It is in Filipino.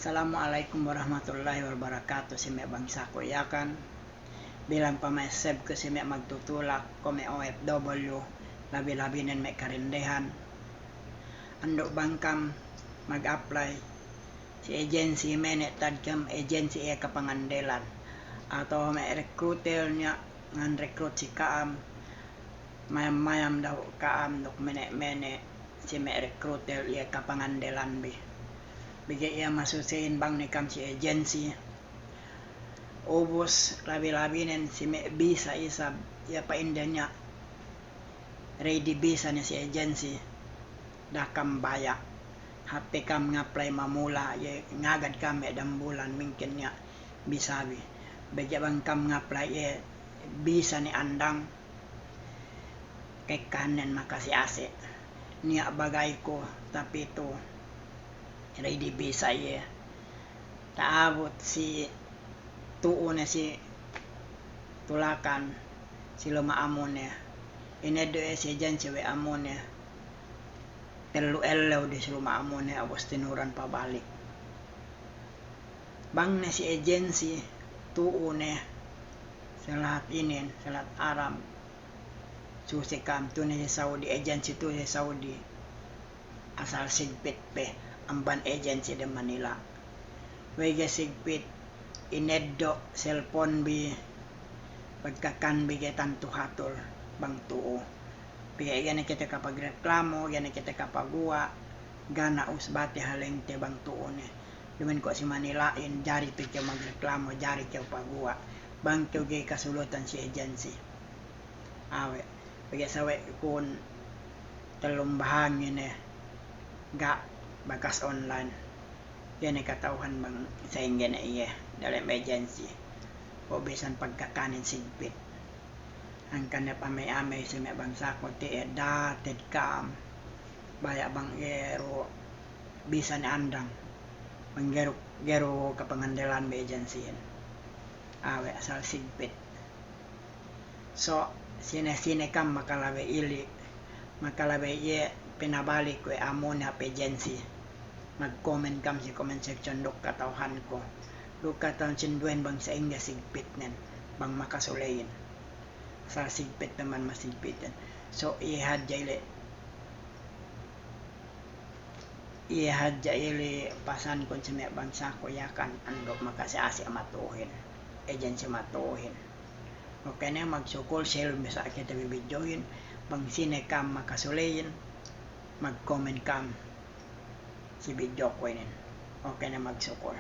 Assalamualaikum warahmatullahi wabarakatuh. Si may bangsa ko yakan. Bilang pamaiseb ko si may magtutulak ko may OFW. Labi-labi nin may karindehan. Ando bangkam mag-apply. Si agency may netad kam agency kapangandelan. Ato may recruiter niya ngan recruit si kaam. Mayam daw kaam nuk mene si may recruiter kapangandelan bi. Bigay iya masusin bang ni kam si agency. Ubus labi-labi nin si may visa isab iya pa inda niya ready visa niya si agency dakam baya happy kam nga-apply mamula ngagad kam dambulan mingkin niya bisabi bigay bang kam nga-apply visa ni andang kay kanen makasiase niya bagay ko tapi to ready visa taabot si tuo na si tulakan si lumaamon inedo si agency we amon elu di si lumaamon abos tinuran pabalik bang na si agency tuo sa lahat inin sa lahat aram susikam to ni Saudi agency to si Saudi asal sigpit pe amban agency de Manila wege sigpit ineddo cellphone bi pagkakan bigay tanto hatol bang tuo bigay gani kita kapag reklamo gani kita kapaguwa gana usbati halengte bang tuo duman ko si Manila jari to kyo magreklamo jari kyo paguwa bang kyo gay kasulutan si agency awe bigay sawe kun talumbahang ga bakas online yan katauhan bang sa ingin dalam agency o bisan pagkakanin sigpit ang kanap amay sa may bangsa ko dated kam baya bang gero bisan andang bang gero kapangandalan may agency awe asal sigpit so sine kam makalawe ili makalawe pinabalik ko amon na agency mag-comment kam si comment section dok katawhan ko dok katawhan sinduen bang sa inga sigpit nen bang makasulayin sa sigpit naman masigpitan so ihadja ili pasan ko sa may bangsa ko yakan andok makasiasi matuhin agency matuhin okay na magsukol share sa kita bibidyohin bang sine kam makasulayin mag-comment kam si video ko okay na magsukol.